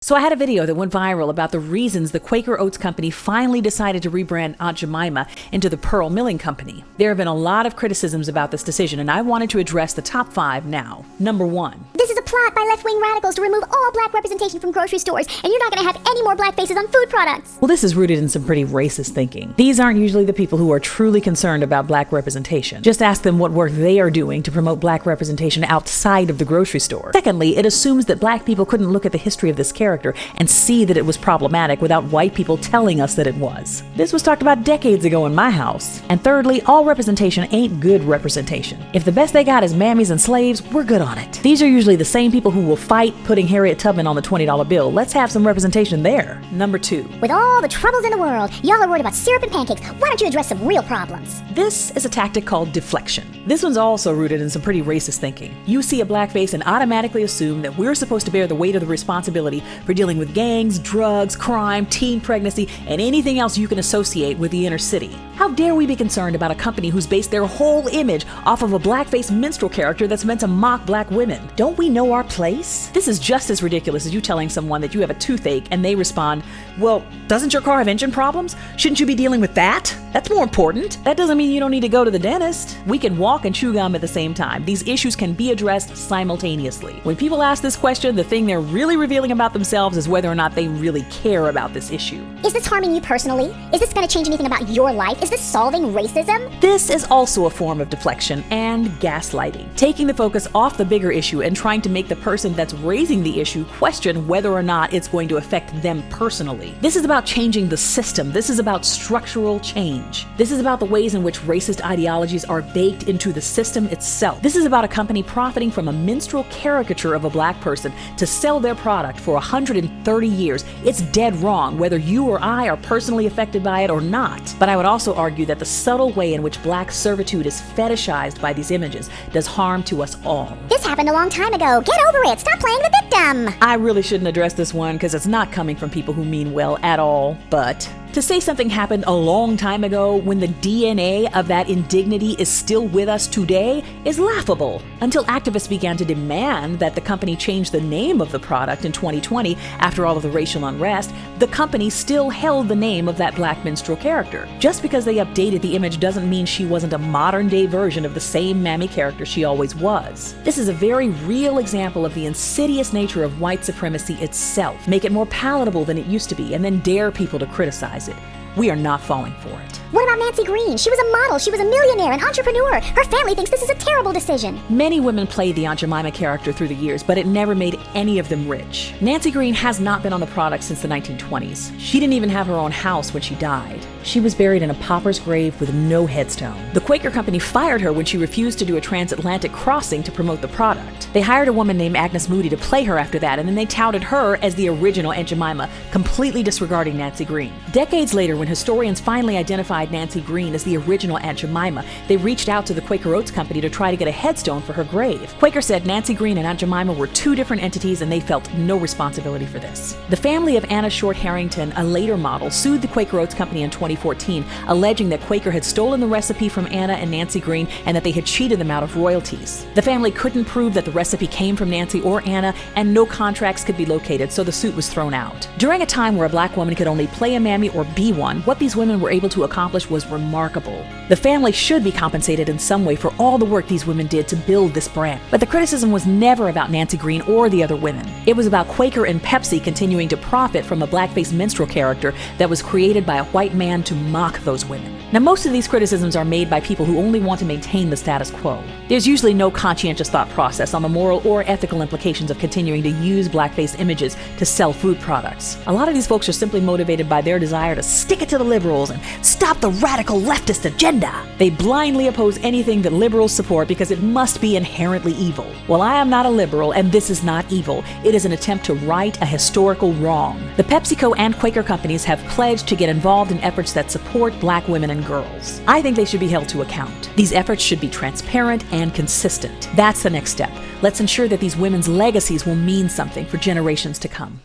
So I had a video that went viral about the reasons the Quaker Oats Company finally decided to rebrand Aunt Jemima into the Pearl Milling Company. There have been a lot of criticisms about this decision, and I wanted to address the top 5 now. Number 1. This is a plot by left-wing radicals to remove all black representation from grocery stores, and you're not going to have any more black faces on food products. Well, this is rooted in some pretty racist thinking. These aren't usually the people who are truly concerned about black representation. Just ask them what work they are doing to promote black representation outside of the grocery store. Secondly, it assumes that black people couldn't look at the history of this character and see that it was problematic without white people telling us that it was. This was talked about decades ago in my house. And thirdly, all representation ain't good representation. If the best they got is mammies and slaves, we're good on it. These are usually the same people who will fight putting Harriet Tubman on the $20 bill. Let's have some representation there. Number 2. With all the troubles in the world, y'all are worried about syrup and pancakes. Why don't you address some real problems? This is a tactic called deflection. This one's also rooted in some pretty racist thinking. You see a black face and automatically assume that we're supposed to bear the weight of the responsibility for dealing with gangs, drugs, crime, teen pregnancy, and anything else you can associate with the inner city. How dare we be concerned about a company who's based their whole image off of a blackface minstrel character that's meant to mock black women? Don't we know our place? This is just as ridiculous as you telling someone that you have a toothache and they respond, "Well, doesn't your car have engine problems? Shouldn't you be dealing with that? That's more important." That doesn't mean you don't need to go to the dentist. We can walk and chew gum at the same time. These issues can be addressed simultaneously. When people ask this question, the thing they're really revealing about themselves is whether or not they really care about this issue. Is this harming you personally? Is this going to change anything about your life? Is this solving racism? This is also a form of deflection and gaslighting, taking the focus off the bigger issue and trying to make the person that's raising the issue question whether or not it's going to affect them personally. This is about changing the system. This is about structural change. This is about the ways in which racist ideologies are baked into the system itself. This is about a company profiting from a minstrel caricature of a black person to sell their product for 130 years. It's dead wrong whether you or I are personally affected by it or not. But I would also argue that the subtle way in which black servitude is fetishized by these images does harm to us all. This happened a long time ago. Get over it. Stop playing the victim. I really shouldn't address this one because it's not coming from people who mean well at all, but to say something happened a long time ago when the DNA of that indignity is still with us today is laughable. Until activists began to demand that the company change the name of the product in 2020 after all of the racial unrest, the company still held the name of that black minstrel character. Just because they updated the image doesn't mean she wasn't a modern-day version of the same mammy character she always was. This is a very real example of the insidious nature of white supremacy itself. Make it more palatable than it used to be, and then dare people to criticize it. We are not falling for it. What about Nancy Green? She was a model. She was a millionaire, an entrepreneur. Her family thinks this is a terrible decision. Many women played the Aunt Jemima character through the years, but it never made any of them rich. Nancy Green has not been on the product since the 1920s. She didn't even have her own house when she died. She was buried in a pauper's grave with no headstone. The Quaker Company fired her when she refused to do a transatlantic crossing to promote the product. They hired a woman named Agnes Moody to play her after that, and then they touted her as the original Aunt Jemima, completely disregarding Nancy Green. Decades later, when historians finally identified Nancy Green as the original Aunt Jemima, they reached out to the Quaker Oats Company to try to get a headstone for her grave. Quaker said Nancy Green and Aunt Jemima were two different entities and they felt no responsibility for this. The family of Anna Short Harrington, a later model, sued the Quaker Oats Company in 2014, alleging that Quaker had stolen the recipe from Anna and Nancy Green and that they had cheated them out of royalties. The family couldn't prove that the recipe came from Nancy or Anna, and no contracts could be located, so the suit was thrown out. During a time where a black woman could only play a mammy or be one, what these women were able to accomplish was remarkable. The family should be compensated in some way for all the work these women did to build this brand. But the criticism was never about Nancy Green or the other women. It was about Quaker and Pepsi continuing to profit from a blackface minstrel character that was created by a white man to mock those women. Now, most of these criticisms are made by people who only want to maintain the status quo. There's usually no conscientious thought process on the moral or ethical implications of continuing to use blackface images to sell food products. A lot of these folks are simply motivated by their desire to stick it to the liberals and stop the radical leftist agenda. They blindly oppose anything that liberals support because it must be inherently evil. Well, I am not a liberal, and this is not evil. It is an attempt to right a historical wrong. The PepsiCo and Quaker companies have pledged to get involved in efforts that support black women and girls. I think they should be held to account. These efforts should be transparent and consistent. That's the next step. Let's ensure that these women's legacies will mean something for generations to come.